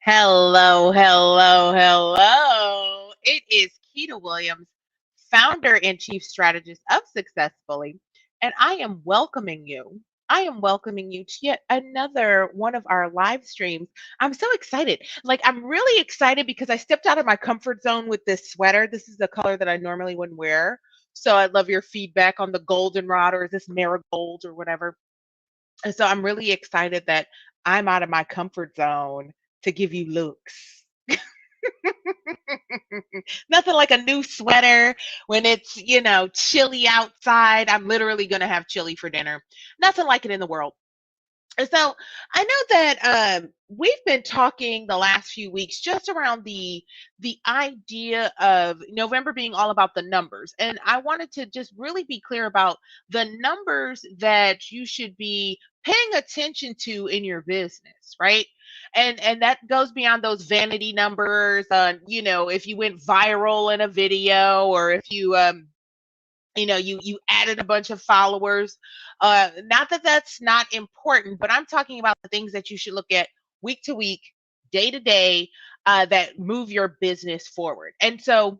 Hello, hello, hello. It is Keita Williams, founder and chief strategist of Successfully, and I am welcoming you. I am welcoming you to yet another one of our live streams. I'm so excited. I'm really excited because I stepped out of my comfort zone with this sweater. This is the color that I normally wouldn't wear. So I love your feedback on the goldenrod or is this marigold or whatever. And so I'm really excited that I'm out of my comfort zone to give you looks. Nothing like a new sweater when it's chilly outside. I'm literally going to have chili for dinner. Nothing like it in the world. And so I know that we've been talking the last few weeks just around the idea of November being all about the numbers, and I wanted to just really be clear about the numbers that you should be paying attention to in your business, right? And that goes beyond those vanity numbers. If you went viral in a video, or if you added a bunch of followers. Not that that's not important, but I'm talking about the things that you should look at week to week, day to day, that move your business forward. And so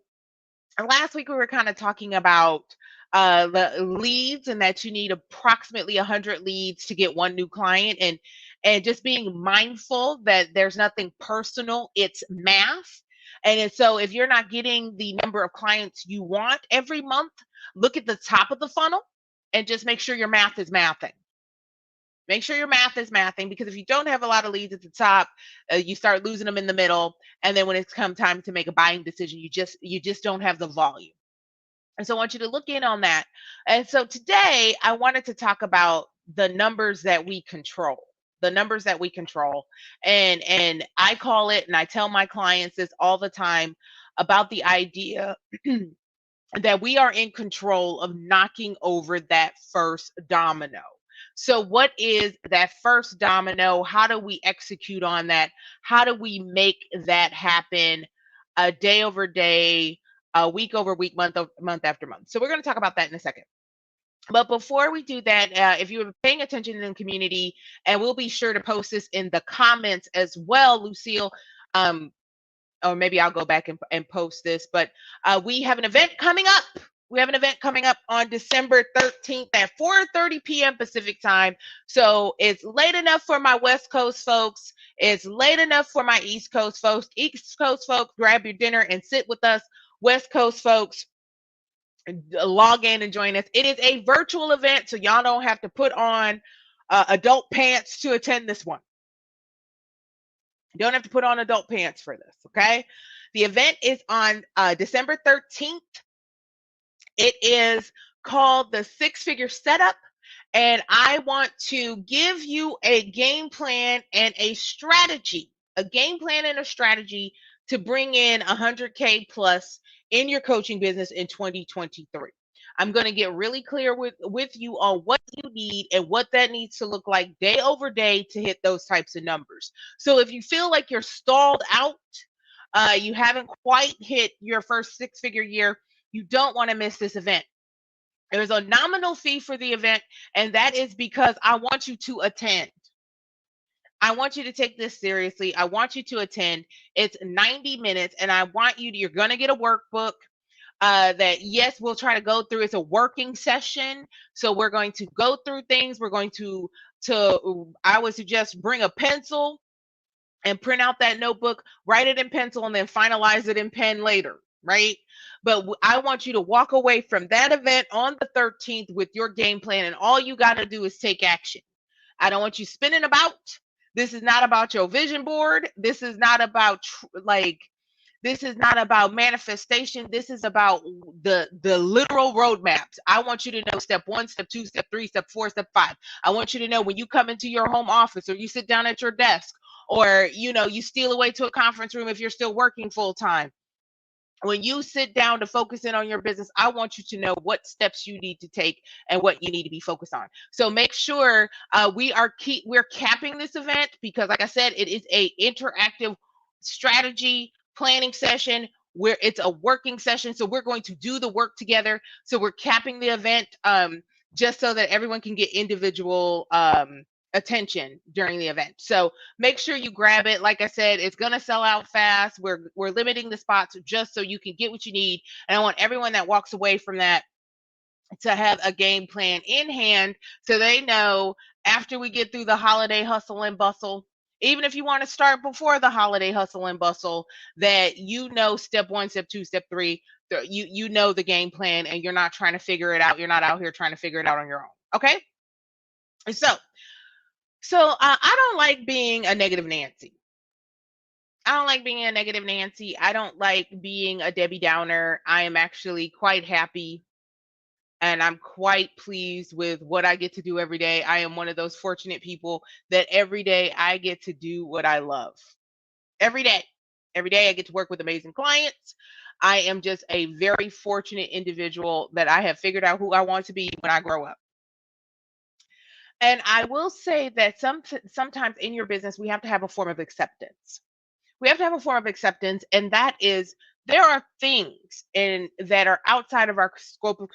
last week we were kind of talking about the leads, and that you need approximately 100 leads to get one new client, and just being mindful that there's nothing personal, it's math. So if you're not getting the number of clients you want every month, look at the top of the funnel and just make sure your math is mathing. Make sure your math is mathing, because if you don't have a lot of leads at the top, you start losing them in the middle, and then when it's come time to make a buying decision, you just don't have the volume. And so I want you to look in on that. And so today I wanted to talk about the numbers that we control. The numbers that we control. And I call it, and I tell my clients this all the time, about the idea that we are in control of knocking over that first domino. So, what is that first domino? How do we execute on that? How do we make that happen day over day, week over week, month after month? So, we're going to talk about that in a second. But before we do that, if you were paying attention in the community, and we'll be sure to post this in the comments as well, Lucille. Um, or maybe I'll go back and post this, but we have an event coming up. We have an event coming up on December 13th at 4:30 p.m. Pacific time. So it's late enough for my West Coast folks. It's late enough for my East Coast folks. East Coast folks, grab your dinner and sit with us. West Coast folks, log in and join us. It is a virtual event, so y'all don't have to put on adult pants to attend this one. You don't have to put on adult pants for this, okay? The event is on December 13th. It is called the Six Figure Setup, and I want to give you a game plan and a strategy, to bring in 100K plus in your coaching business in 2023. I'm going to get really clear with you on what you need and what that needs to look like day over day to hit those types of numbers. So if you feel like you're stalled out, you haven't quite hit your first six-figure year, you don't want to miss this event. There's a nominal fee for the event, and that is because I want you to attend. I want you to take this seriously. I want you to attend. It's 90 minutes, and you're going to get a workbook. That, yes, we'll try to go through. It's a working session, so we're going to go through things. We're going to I would suggest bring a pencil and print out that notebook, write it in pencil, and then finalize it in pen later, right? But I want you to walk away from that event on the 13th with your game plan, and all you got to do is take action. I don't want you spinning about. This is not about your vision board. This is not about manifestation. This is about the literal roadmaps. I want you to know step 1, step 2, step 3, step 4, step 5. I want you to know when you come into your home office, or you sit down at your desk, or you steal away to a conference room if you're still working full time. When you sit down to focus in on your business, I want you to know what steps you need to take and what you need to be focused on. So make sure we're capping this event, because, like I said, it is a interactive strategy planning session where it's a working session. So we're going to do the work together. So we're capping the event just so that everyone can get individual attention during the event. So make sure you grab it. Like I said, it's going to sell out fast. We're limiting the spots just so you can get what you need. And I want everyone that walks away from that to have a game plan in hand so they know after we get through the holiday hustle and bustle, even if you want to start before the holiday hustle and bustle, that you know step 1, step 2, step 3, you know the game plan and you're not trying to figure it out. You're not out here trying to figure it out on your own. Okay? So I don't like being a negative Nancy. I don't like being a negative Nancy. I don't like being a Debbie Downer. I am actually quite happy and I'm quite pleased with what I get to do every day. I am one of those fortunate people that every day I get to do what I love. Every day. Every day I get to work with amazing clients. I am just a very fortunate individual that I have figured out who I want to be when I grow up. And I will say that sometimes in your business, we have to have a form of acceptance. We have to have a form of acceptance, and that is there are things that are outside of our scope of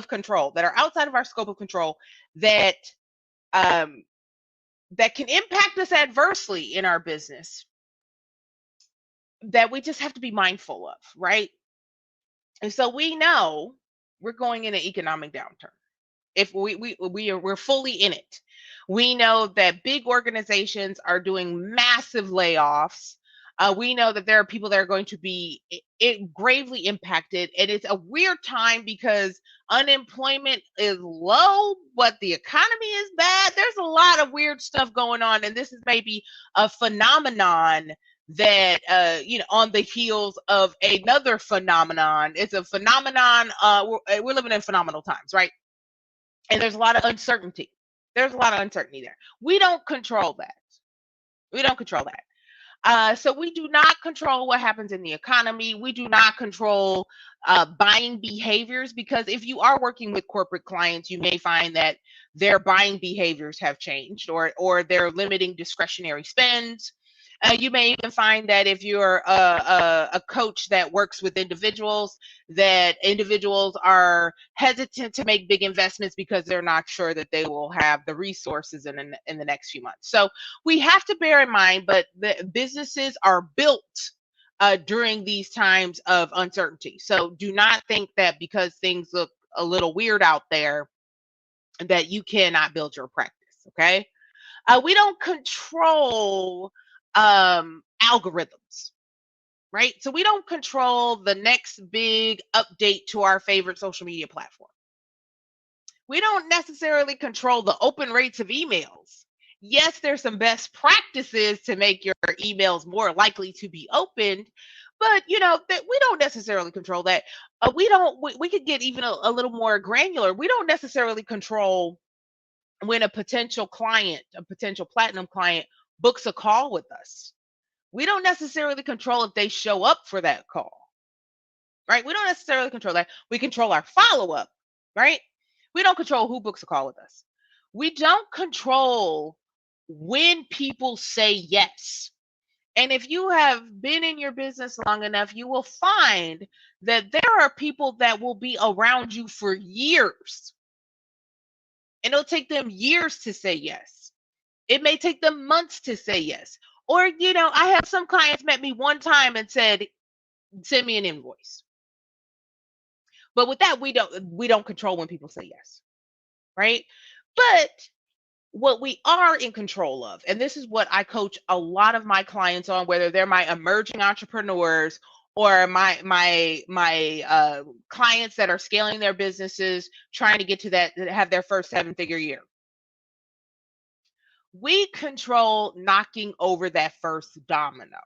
control, that are outside of our scope of control that um, that can impact us adversely in our business that we just have to be mindful of, right? And so we know we're going in an economic downturn. If we're fully in it. We know that big organizations are doing massive layoffs. We know that there are people that are going to be gravely impacted, and it's a weird time because unemployment is low, but the economy is bad. There's a lot of weird stuff going on, and this is maybe a phenomenon that on the heels of another phenomenon. It's a phenomenon. We're living in phenomenal times, right? And there's a lot of uncertainty. There's a lot of uncertainty there. We don't control that. We don't control that. So we do not control what happens in the economy. We do not control buying behaviors, because if you are working with corporate clients, you may find that their buying behaviors have changed, or they're limiting discretionary spends. You may even find that if you're a coach that works with individuals, that individuals are hesitant to make big investments because they're not sure that they will have the resources in the next few months. So we have to bear in mind, but the businesses are built during these times of uncertainty. So do not think that because things look a little weird out there that you cannot build your practice. Okay. We don't control algorithms, right? So we don't control the next big update to our favorite social media platform. We don't necessarily control the open rates of emails. Yes, there's some best practices to make your emails more likely to be opened, but that we don't necessarily control that. We could get even a little more granular. We don't necessarily control when a potential platinum client books a call with us. We don't necessarily control if they show up for that call, right? We don't necessarily control that. We control our follow-up, right? We don't control who books a call with us. We don't control when people say yes. And if you have been in your business long enough, you will find that there are people that will be around you for years. And it'll take them years to say yes. It may take them months to say yes. Or, I have some clients met me one time and said, send me an invoice. But with that, we don't control when people say yes, right? But what we are in control of, and this is what I coach a lot of my clients on, whether they're my emerging entrepreneurs or my clients that are scaling their businesses, trying to get to that, have their first 7-figure year. We control knocking over that first domino.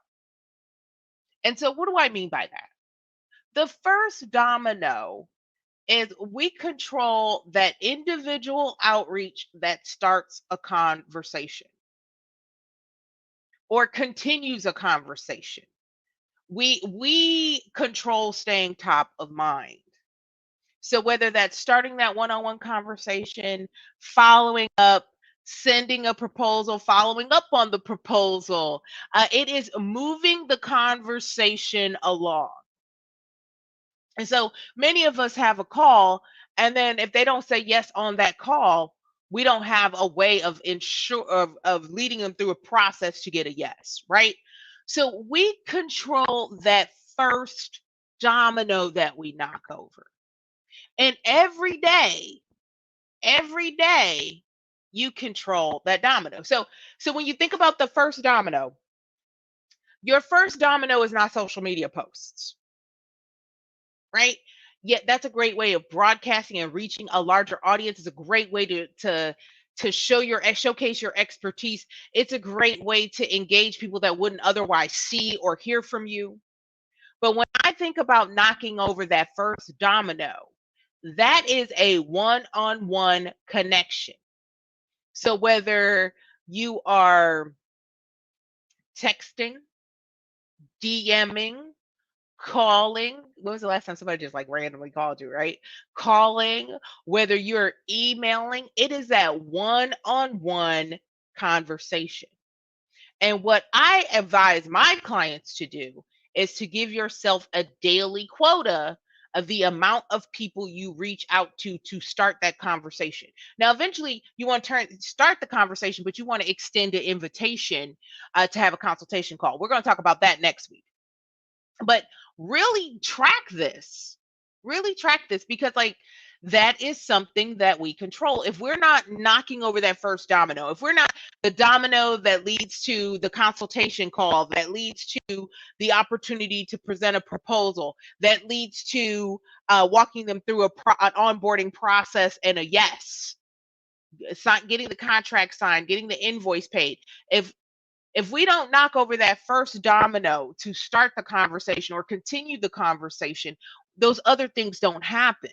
And so what do I mean by that? The first domino is we control that individual outreach that starts a conversation or continues a conversation. We control staying top of mind. So whether that's starting that one-on-one conversation, following up, sending a proposal, following up on the proposal, it is moving the conversation along. And so many of us have a call, and then if they don't say yes on that call, We don't have a way of leading them through a process to get a yes, right? So we control that first domino that we knock over. And every day you control that domino. So when you think about the first domino, your first domino is not social media posts, right? Yet that's a great way of broadcasting and reaching a larger audience. It's a great way to showcase your expertise. It's a great way to engage people that wouldn't otherwise see or hear from you. But when I think about knocking over that first domino, that is a one-on-one connection. So whether you are texting, DMing, calling, when was the last time somebody just like randomly called you, right? Calling, whether you're emailing, it is that one-on-one conversation. And what I advise my clients to do is to give yourself a daily quota of the amount of people you reach out to start that conversation. Now, eventually, you want to start the conversation, but you want to extend the invitation to have a consultation call. We're going to talk about that next week. But really track this because like that is something that we control. If we're not knocking over that first domino, if we're not the domino that leads to the consultation call, that leads to the opportunity to present a proposal, that leads to walking them through an onboarding process and a yes, getting the contract signed, getting the invoice paid. If we don't knock over that first domino to start the conversation or continue the conversation, those other things don't happen,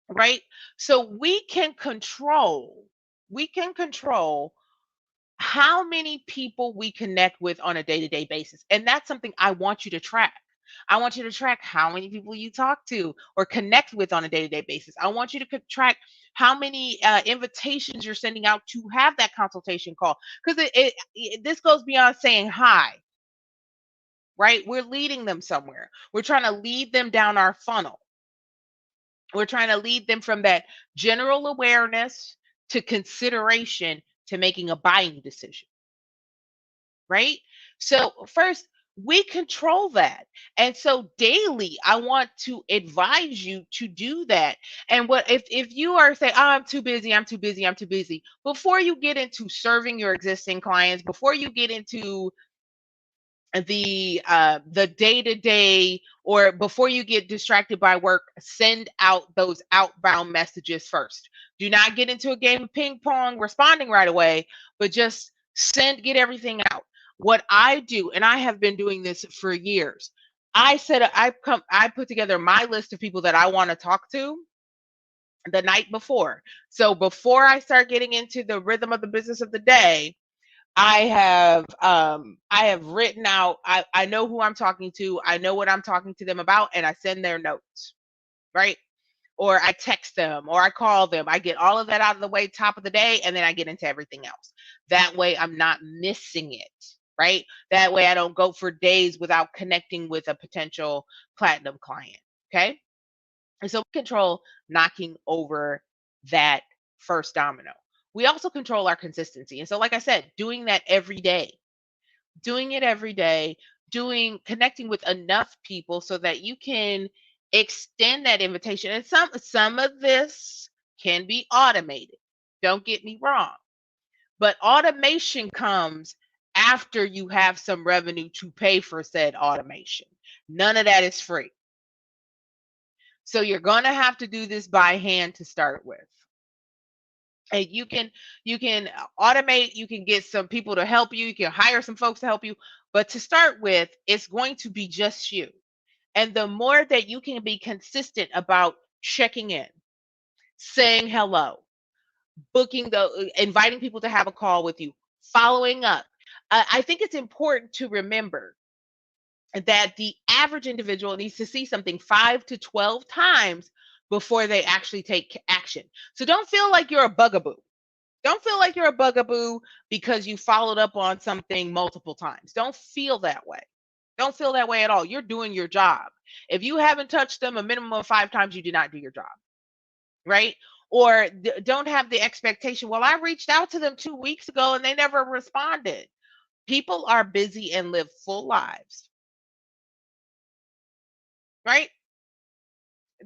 right? So we can control how many people we connect with on a day-to-day basis. And that's something I want you to track. I want you to track how many people you talk to or connect with on a day-to-day basis. I want you to track how many invitations you're sending out to have that consultation call. Because this goes beyond saying hi, right? We're leading them somewhere. We're trying to lead them down our funnel. We're trying to lead them from that general awareness to consideration to making a buying decision, right? So first, we control that. And so daily, I want to advise you to do that. And what if you are saying, oh, I'm too busy, I'm too busy, I'm too busy, before you get into serving your existing clients, before you get into the day-to-day or before you get distracted by work, send out those outbound messages first. Do not get into a game of ping pong responding right away, but just get everything out. What I do, and I have been doing this for years, I put together my list of people that I want to talk to the night before. So before I start getting into the rhythm of the business of the day, I have written out, I know who I'm talking to, I know what I'm talking to them about, and I send their notes, right? Or I text them or I call them. I get all of that out of the way top of the day, and then I get into everything else. That way I'm not missing it, right? That way I don't go for days without connecting with a potential platinum client. Okay. And so we control knocking over that first domino. We also control our consistency. And so, like I said, doing that every day, doing it every day, connecting with enough people so that you can extend that invitation. And some of this can be automated. Don't get me wrong. But automation comes after you have some revenue to pay for said automation. None of that is free. So you're going to have to do this by hand to start with. And you can automate, you can get some people to help you, you can hire some folks to help you, but to start with, it's going to be just you. And the more that you can be consistent about checking in, saying hello, inviting people to have a call with you, following up. I think it's important to remember that the average individual needs to see something 5 to 12 times before they actually take action. So don't feel like you're a bugaboo. Don't feel like you're a bugaboo because you followed up on something multiple times. Don't feel that way. Don't feel that way at all. You're doing your job. If you haven't touched them a minimum of 5 times, you did not do your job, right? or don't have the expectation. Well, I reached out to them 2 weeks ago and they never responded. People are busy and live full lives, right?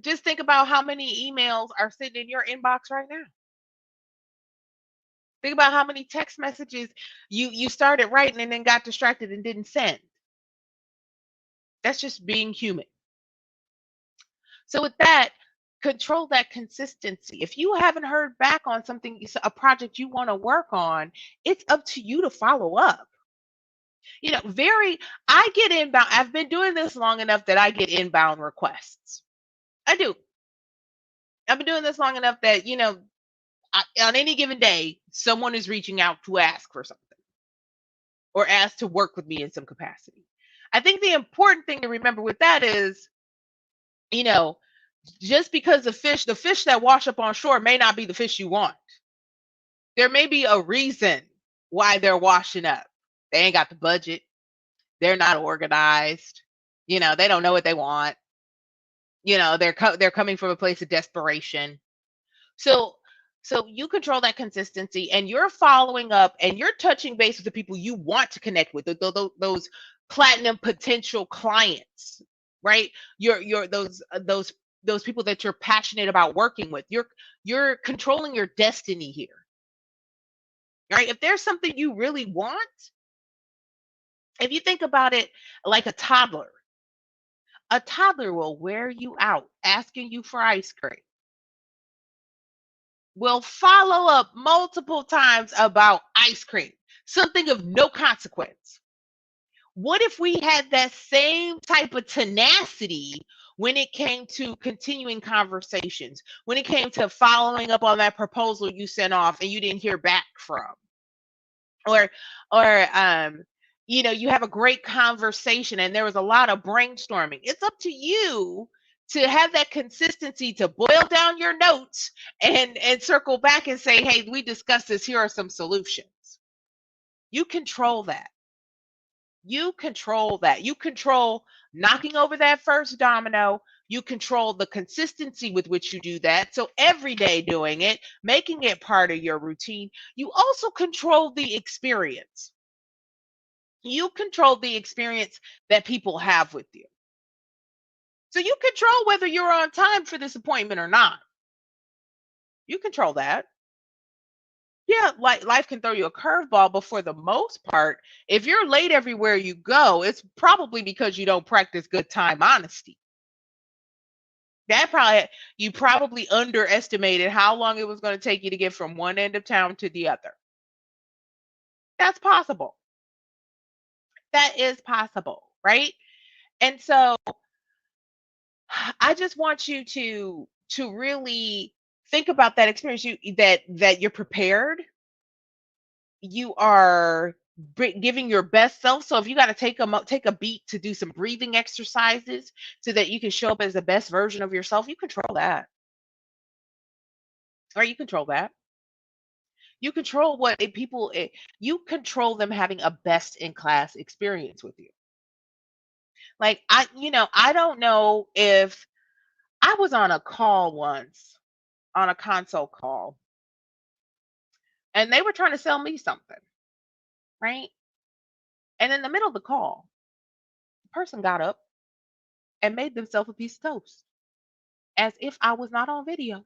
Just think about how many emails are sitting in your inbox right now. Think about how many text messages you started writing and then got distracted and didn't send. That's just being human. So with that, control that consistency. If you haven't heard back on something, a project you want to work on, it's up to you to follow up. I get inbound. I've been doing this long enough that I get inbound requests. I do. I've been doing this long enough that, on any given day, someone is reaching out to ask for something or ask to work with me in some capacity. I think the important thing to remember with that is, you know, just because the fish that wash up on shore may not be the fish you want. There may be a reason why they're washing up. They ain't got the budget. They're not organized. They don't know what they want. They're coming from a place of desperation. So so you control that consistency and you're following up and you're touching base with the people you want to connect with, those platinum potential clients, right? You're those people that you're passionate about working with. You're controlling your destiny here. Right? If there's something you really want, if you think about it like a toddler will wear you out asking you for ice cream, will follow up multiple times about ice cream, something of no consequence. What if we had that same type of tenacity when it came to continuing conversations, when it came to following up on that proposal you sent off and you didn't hear back from? Or you have a great conversation and there was a lot of brainstorming. It's up to you to have that consistency to boil down your notes and circle back and say, hey, we discussed this, here are some solutions. You control that. You control knocking over that first domino. You control the consistency with which you do that. So every day doing it, making it part of your routine. You also control the experience. You control the experience that people have with you. So you control whether you're on time for this appointment or not. You control that. Yeah, like life can throw you a curveball, but for the most part, if you're late everywhere you go, it's probably because you don't practice good time honesty. You probably underestimated how long it was going to take you to get from one end of town to the other. That's possible. That is possible, right? And so I just want you to really think about that experience. That you're prepared. You are giving your best self. So if you got to take a beat to do some breathing exercises so that you can show up as the best version of yourself, you control that. Or you control that. You control you control them having a best in class experience with you. Like I don't know if I was on a call once, on a console call, and they were trying to sell me something, right? And in the middle of the call, the person got up and made themselves a piece of toast, as if I was not on video,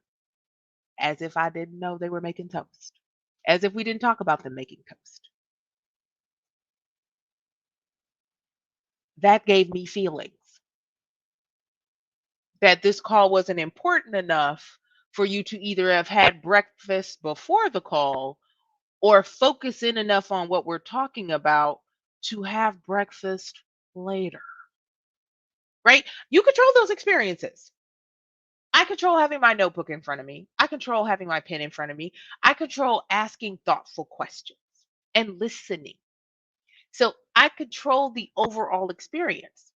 as if I didn't know they were making toast, as if we didn't talk about them making toast. That gave me feelings that this call wasn't important enough for you to either have had breakfast before the call or focus in enough on what we're talking about to have breakfast later. Right? You control those experiences. I control having my notebook in front of me. I control having my pen in front of me. I control asking thoughtful questions and listening. So I control the overall experience.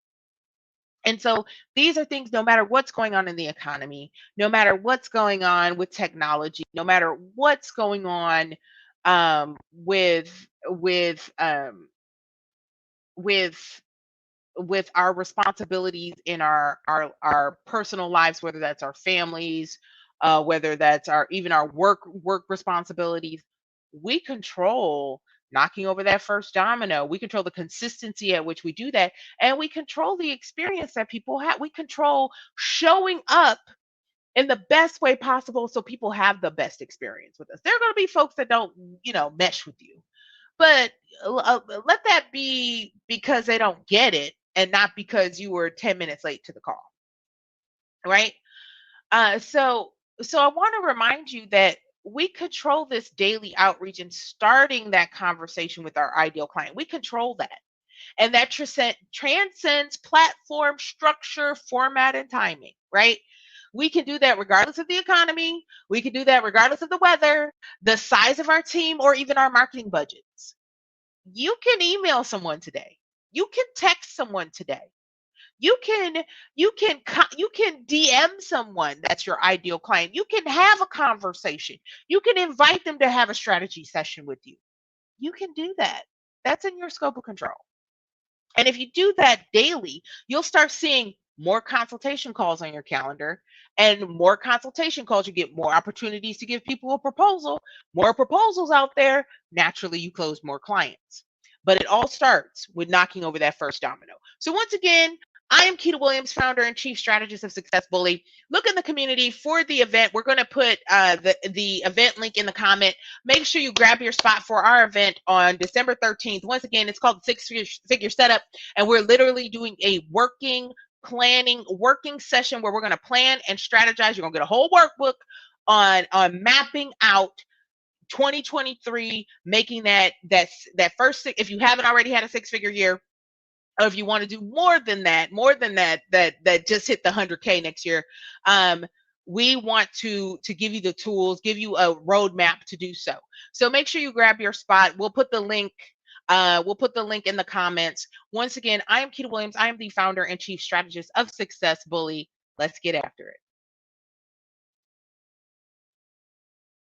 And so these are things, no matter what's going on in the economy, no matter what's going on with technology, no matter what's going on with with our responsibilities in our personal lives, whether that's our families, whether that's our work responsibilities. We control knocking over that first domino. We control the consistency at which we do that, and we control the experience that people have. We control showing up in the best way possible so people have the best experience with us. There are going to be folks that don't, mesh with you, but let that be because they don't get it and not because you were 10 minutes late to the call, right? So I want to remind you that we control this daily outreach and starting that conversation with our ideal client. We control that. And that transcends platform, structure, format, and timing, right? We can do that regardless of the economy. We can do that regardless of the weather, the size of our team, or even our marketing budgets. You can email someone today. You can text someone today. You can DM someone that's your ideal client. You can have a conversation. You can invite them to have a strategy session with you. You can do that. That's in your scope of control. And if you do that daily, you'll start seeing more consultation calls on your calendar, and more consultation calls, you get more opportunities to give people a proposal. More proposals out there, naturally you close more clients. But it all starts with knocking over that first domino. So once again, I am Keita Williams, founder and chief strategist of Success Bully. Look in the community for the event. We're going to put the event link in the comment. Make sure you grab your spot for our event on December 13th. Once again, it's called Six Figure Setup, and we're literally doing a working session where we're going to plan and strategize. You're going to get a whole workbook on mapping out 2023, making that first, if you haven't already had a six-figure year, or if you want to do more than that that just hit the 100K next year, we want to give you the tools, give you a roadmap to do so. So make sure you grab your spot. We'll put the link in the comments. Once again, I am Keita Williams. I am the founder and chief strategist of Success Bully. Let's get after it.